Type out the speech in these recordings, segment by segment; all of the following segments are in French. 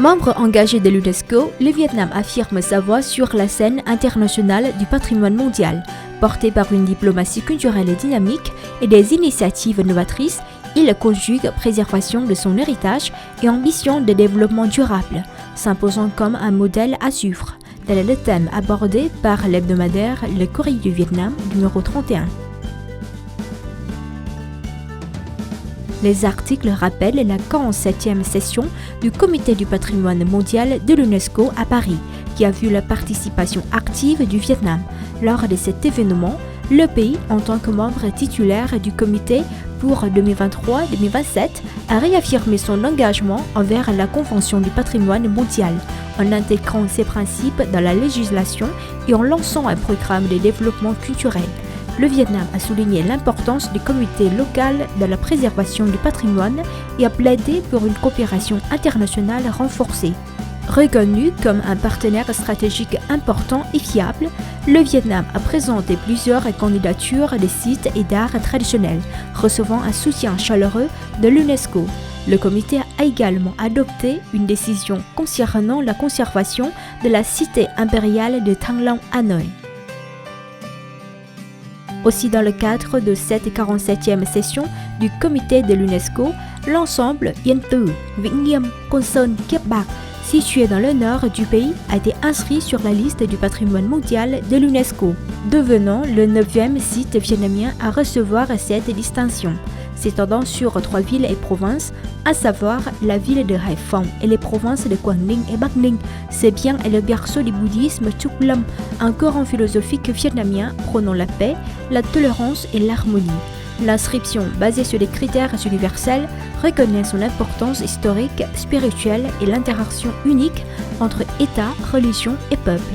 Membre engagé de l'UNESCO, le Vietnam affirme sa voix sur la scène internationale du patrimoine mondial. Porté par une diplomatie culturelle dynamique et des initiatives novatrices, il conjugue préservation de son héritage et ambition de développement durable, s'imposant comme un modèle à suivre. Tel est le thème abordé par l'hebdomadaire Le Courrier du Vietnam, numéro 31. Les articles rappellent la 47e session du Comité du patrimoine mondial de l'UNESCO à Paris, qui a vu la participation active du Vietnam. Lors de cet événement, le pays, en tant que membre titulaire du comité pour 2023-2027, a réaffirmé son engagement envers la Convention du patrimoine mondial, en intégrant ses principes dans la législation et en lançant un programme de développement culturel. Le Vietnam a souligné l'importance du comité local dans la préservation du patrimoine et a plaidé pour une coopération internationale renforcée. Reconnu comme un partenaire stratégique important et fiable, le Vietnam a présenté plusieurs candidatures de sites et d'art traditionnels, recevant un soutien chaleureux de l'UNESCO. Le comité a également adopté une décision concernant la conservation de la cité impériale de Thăng Long, Hanoï. Aussi dans le cadre de cette 47e session du comité de l'UNESCO, l'ensemble Yên Tử, Vĩnh Nghiêm, Côn Sơn, Kiếp Bạc, situé dans le nord du pays, a été inscrit sur la liste du patrimoine mondial de l'UNESCO, devenant le 9e site vietnamien à recevoir cette distinction, s'étendant sur 3 villes et provinces, à savoir la ville de Hải Phòng et les provinces de Quảng Ninh et Bắc Ninh. C'est bien le berceau du bouddhisme Trúc Lâm, un courant philosophique vietnamien prônant la paix, la tolérance et l'harmonie. L'inscription, basée sur des critères universels, reconnaît son importance historique, spirituelle et l'interaction unique entre État, religion et peuple.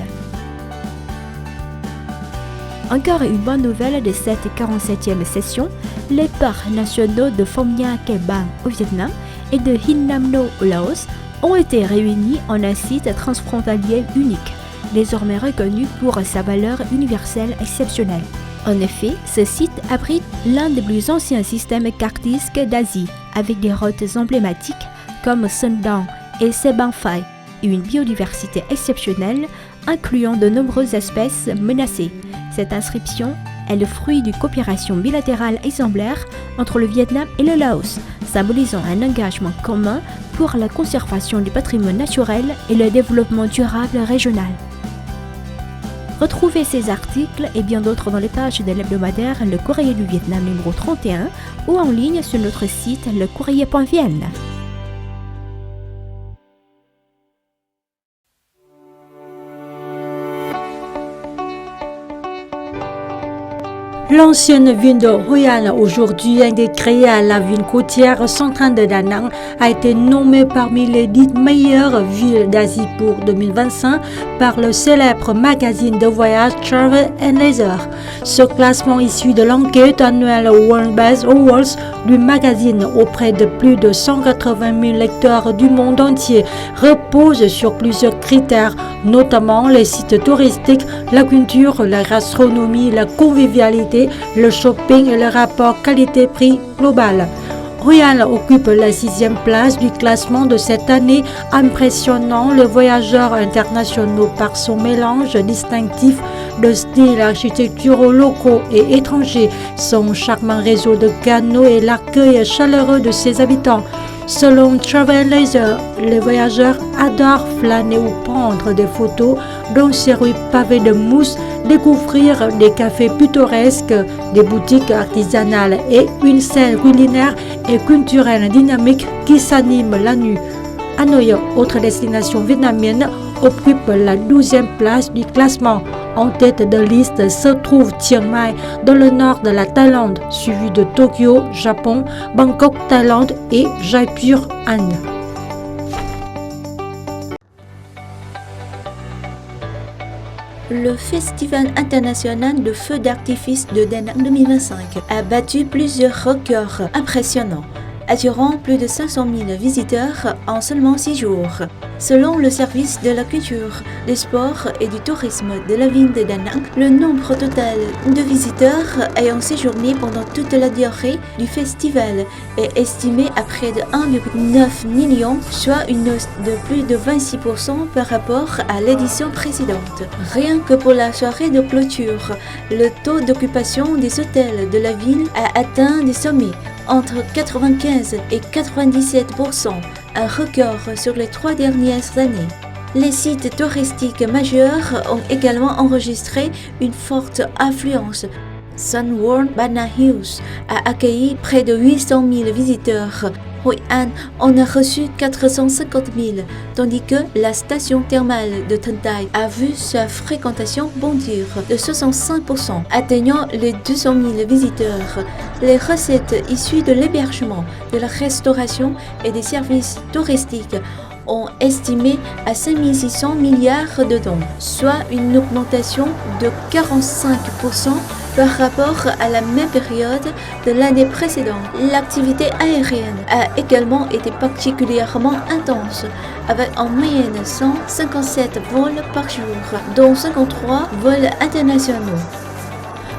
Encore une bonne nouvelle de cette 47e session, les parcs nationaux de Phong Nha Kẻ Bàng au Vietnam et de Hin Nam No au Laos ont été réunis en un site transfrontalier unique, désormais reconnu pour sa valeur universelle exceptionnelle. En effet, ce site abrite l'un des plus anciens systèmes karstiques d'Asie, avec des routes emblématiques comme Sơn Dong et Se Bang Phai, et une biodiversité exceptionnelle, incluant de nombreuses espèces menacées. Cette inscription est le fruit d'une coopération bilatérale exemplaire entre le Vietnam et le Laos, symbolisant un engagement commun pour la conservation du patrimoine naturel et le développement durable régional. Retrouvez ces articles et bien d'autres dans les pages de l'hebdomadaire Le Courrier du Vietnam numéro 31 ou en ligne sur notre site lecourrier.vn. L'ancienne ville de Hoi An, aujourd'hui créée à la ville côtière centrale de Da Nang, a été nommée parmi les 10 meilleures villes d'Asie pour 2025 par le célèbre magazine de voyage Travel + Leisure. Ce classement issu de l'enquête annuelle World Best Awards du magazine auprès de plus de 180 000 lecteurs du monde entier repose sur plusieurs critères, notamment les sites touristiques, la culture, la gastronomie, la convivialité, le shopping et le rapport qualité-prix global. Hoi An occupe la 6e place du classement de cette année, impressionnant les voyageurs internationaux par son mélange distinctif de styles architecturaux locaux et étrangers, son charmant réseau de canaux et l'accueil chaleureux de ses habitants. Selon Travel + Leisure, les voyageurs adorent flâner ou prendre des photos dans ces rues pavées de mousse, découvrir des cafés pittoresques, des boutiques artisanales et une scène culinaire et culturelle dynamique qui s'anime la nuit. Hanoï, autre destination vietnamienne, occupe la 12e place du classement. En tête de liste se trouve Chiang Mai, dans le nord de la Thaïlande, suivi de Tokyo, Japon, Bangkok, Thaïlande et Jaipur, Inde. Le Festival international de feux d'artifice de Da Nang 2025 a battu plusieurs records impressionnants. attirant plus de 500 000 visiteurs en seulement 6 jours. Selon le service de la culture, des sports et du tourisme de la ville de Da Nang, le nombre total de visiteurs ayant séjourné pendant toute la durée du festival est estimé à près de 1,9 million, soit une hausse de plus de 26% par rapport à l'édition précédente. Rien que pour la soirée de clôture, le taux d'occupation des hôtels de la ville a atteint des sommets entre 95 et 97%, un record sur les 3 dernières années. Les sites touristiques majeurs ont également enregistré une forte affluence. Sun World Bana Hills a accueilli près de 800 000 visiteurs. Hoi An en a reçu 450 000, tandis que la station thermale de Thần Tài a vu sa fréquentation bondir de 65%, atteignant les 200 000 visiteurs. Les recettes issues de l'hébergement, de la restauration et des services touristiques ont estimé à 5 600 milliards de dons, soit une augmentation de 45% par rapport à la même période de l'année précédente. L'activité aérienne a également été particulièrement intense, avec en moyenne 157 vols par jour, dont 53 vols internationaux.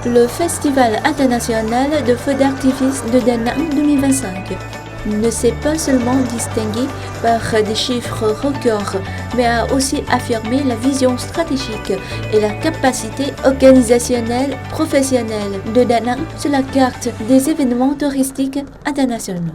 Le Festival international de feux d'artifice de Da Nang 2025 ne s'est pas seulement distingué par des chiffres records, mais a aussi affirmé la vision stratégique et la capacité organisationnelle professionnelle de Da Nang sur la carte des événements touristiques internationaux.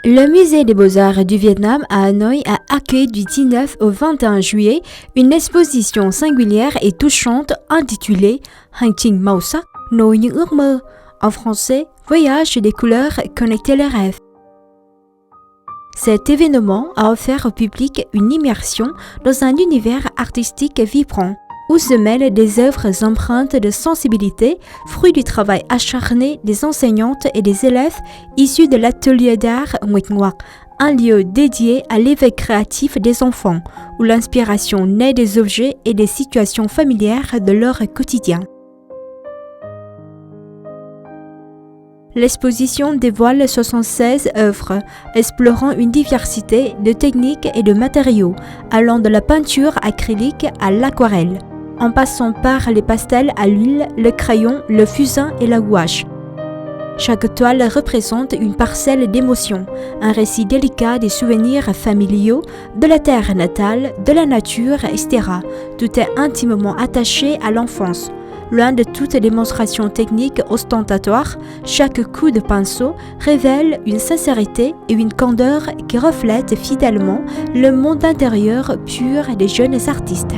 Le musée des beaux-arts du Vietnam à Hanoï a accueilli du 19 au 21 juillet une exposition singulière et touchante intitulée Hành trình màu sắc, nối những ước mơ, en français Voyage des couleurs connecter les rêves. Cet événement a offert au public une immersion dans un univers artistique vibrant, où se mêlent des œuvres empreintes de sensibilité, fruits du travail acharné des enseignantes et des élèves issus de l'atelier d'art Nguyệt Ngoạc, un lieu dédié à l'éveil créatif des enfants, où l'inspiration naît des objets et des situations familières de leur quotidien. L'exposition dévoile 76 œuvres, explorant une diversité de techniques et de matériaux, allant de la peinture acrylique à l'aquarelle, en passant par les pastels à l'huile, le crayon, le fusain et la gouache. Chaque toile représente une parcelle d'émotions, un récit délicat des souvenirs familiaux, de la terre natale, de la nature, etc. Tout est intimement attaché à l'enfance. Loin de toute démonstration technique ostentatoire, chaque coup de pinceau révèle une sincérité et une candeur qui reflètent fidèlement le monde intérieur pur des jeunes artistes.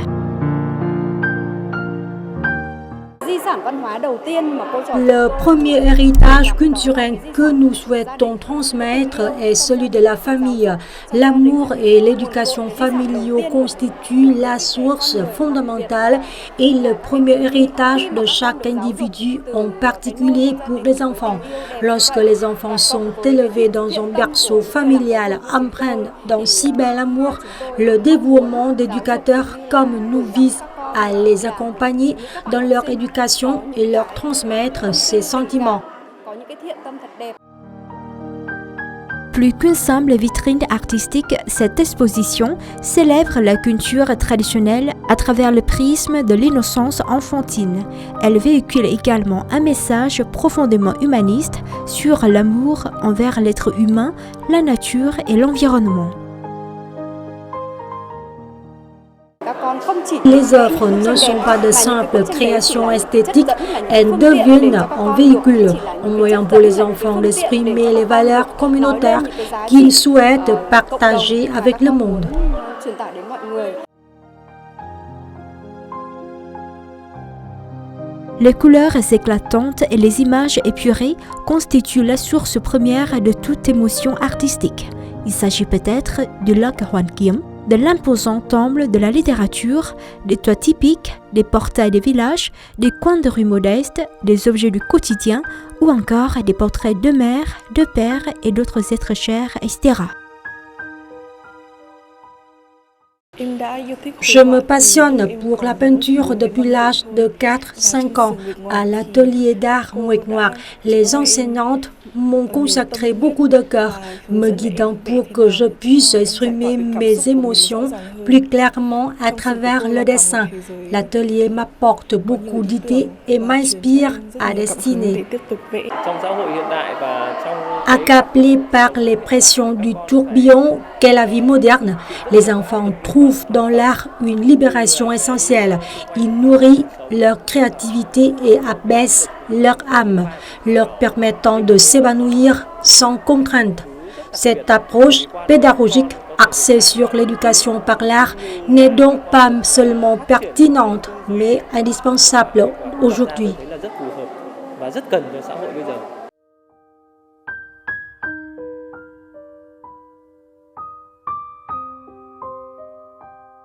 Le premier héritage culturel que nous souhaitons transmettre est celui de la famille. L'amour et l'éducation familiaux constituent la source fondamentale et le premier héritage de chaque individu, en particulier pour les enfants. Lorsque les enfants sont élevés dans un berceau familial empreint d'un si bel amour, le dévouement d'éducateurs comme nous vise à les accompagner dans leur éducation et leur transmettre ces sentiments. Plus qu'une simple vitrine artistique, cette exposition célèbre la culture traditionnelle à travers le prisme de l'innocence enfantine. Elle véhicule également un message profondément humaniste sur l'amour envers l'être humain, la nature et l'environnement. Les œuvres ne sont pas de simples créations esthétiques, elles deviennent un véhicule, un moyen pour les enfants d'exprimer les valeurs communautaires qu'ils souhaitent partager avec le monde. Les couleurs éclatantes et les images épurées constituent la source première de toute émotion artistique. Il s'agit peut-être du lac Hoàn Kiếm, de l'imposant temple de la littérature, des toits typiques, des portails des villages, des coins de rue modestes, des objets du quotidien ou encore des portraits de mères, de pères et d'autres êtres chers, etc. Je me passionne pour la peinture depuis l'âge de 4-5 ans. À l'atelier d'art Nguyen Ngoc, les enseignantes m'ont consacré beaucoup de cœur, me guidant pour que je puisse exprimer mes émotions plus clairement à travers le dessin. L'atelier m'apporte beaucoup d'idées et m'inspire à dessiner. Accablés par les pressions du tourbillon qu'est la vie moderne, les enfants trouvent dans l'art une libération essentielle. Il nourrit leur créativité et abaisse leur âme, leur permettant de s'épanouir sans contrainte. Cette approche pédagogique axée sur l'éducation par l'art n'est donc pas seulement pertinente, mais indispensable aujourd'hui.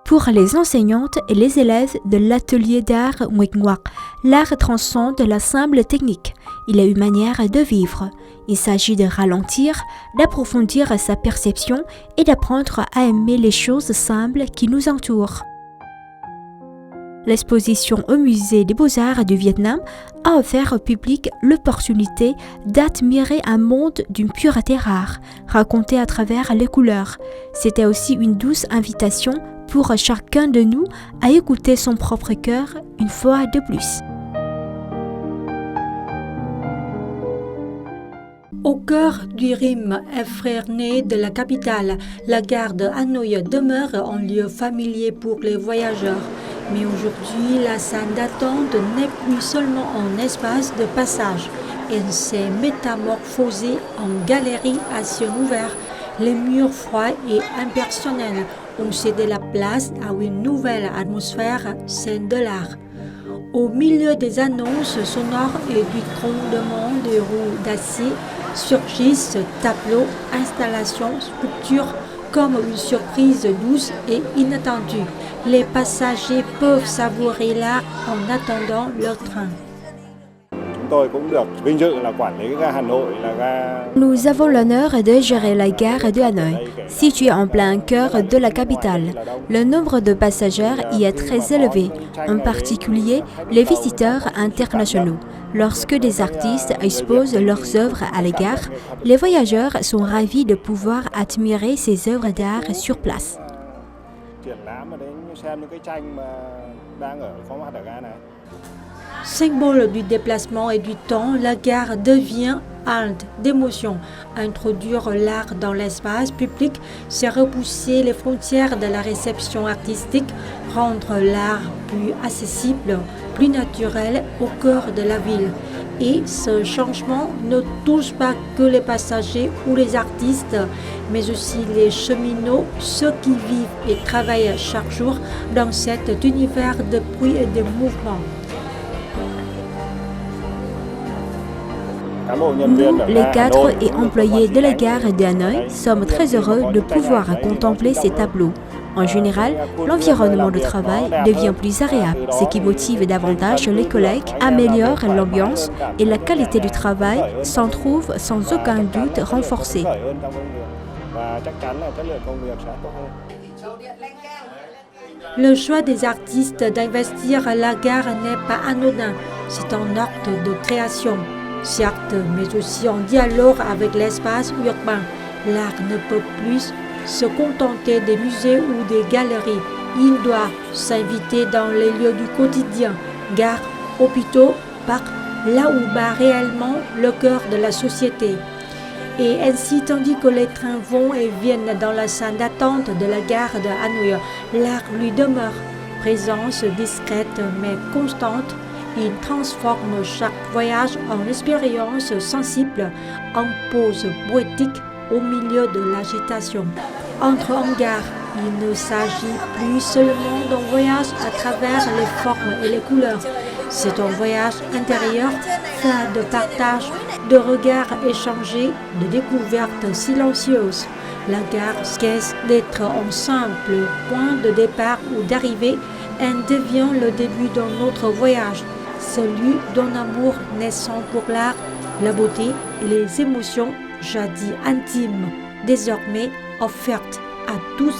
Pour les enseignantes et les élèves de l'atelier d'art Nguyen Ngoc, l'art transcende la simple technique. Il est une manière de vivre. Il s'agit de ralentir, d'approfondir sa perception et d'apprendre à aimer les choses simples qui nous entourent. L'exposition au musée des Beaux-Arts du Vietnam a offert au public l'opportunité d'admirer un monde d'une pureté rare, raconté à travers les couleurs. C'était aussi une douce invitation pour chacun de nous à écouter son propre cœur une fois de plus. Au cœur du rythme effréné de la capitale, la gare de Hanoï demeure un lieu familier pour les voyageurs. Mais aujourd'hui, la salle d'attente n'est plus seulement un espace de passage. Elle s'est métamorphosée en galerie à ciel ouvert. Les murs froids et impersonnels ont cédé la place à une nouvelle atmosphère, celle de l'art. Au milieu des annonces sonores et du grondement des roues d'acier, surgissent tableaux, installations, sculptures comme une surprise douce et inattendue. Les passagers peuvent savourer l'art en attendant leur train. Nous avons l'honneur de gérer la gare de Hanoï, située en plein cœur de la capitale. Le nombre de passagers y est très élevé, en particulier les visiteurs internationaux. Lorsque des artistes exposent leurs œuvres à la gare, les voyageurs sont ravis de pouvoir admirer ces œuvres d'art sur place. Symbole du déplacement et du temps, la gare devient halte d'émotion. Introduire l'art dans l'espace public, c'est repousser les frontières de la réception artistique, rendre l'art plus accessible, plus naturel au cœur de la ville. Et ce changement ne touche pas que les passagers ou les artistes, mais aussi les cheminots, ceux qui vivent et travaillent chaque jour dans cet univers de bruit et de mouvement. Nous, les cadres et employés de la gare de Hanoï, sommes très heureux de pouvoir contempler ces tableaux. En général, l'environnement de travail devient plus agréable, ce qui motive davantage les collègues, améliore l'ambiance et la qualité du travail s'en trouve sans aucun doute renforcée. Le choix des artistes d'investir la gare n'est pas anodin, c'est un acte de création. Certes, mais aussi en dialogue avec l'espace urbain. L'art ne peut plus se contenter des musées ou des galeries. Il doit s'inviter dans les lieux du quotidien, gares, hôpitaux, parcs, là où bat réellement le cœur de la société. Et ainsi, tandis que les trains vont et viennent dans la salle d'attente de la gare de Hanoï, l'art lui demeure. Présence discrète mais constante, il transforme chaque voyage en expérience sensible, en pause poétique au milieu de l'agitation. Entre en gare, il ne s'agit plus seulement d'un voyage à travers les formes et les couleurs. C'est un voyage intérieur, fait de partage, de regards échangés, de découvertes silencieuses. La gare cesse d'être un simple point de départ ou d'arrivée, elle devient le début d'un autre voyage, celui d'un amour naissant pour l'art La beauté et les émotions jadis intimes, désormais offertes à tous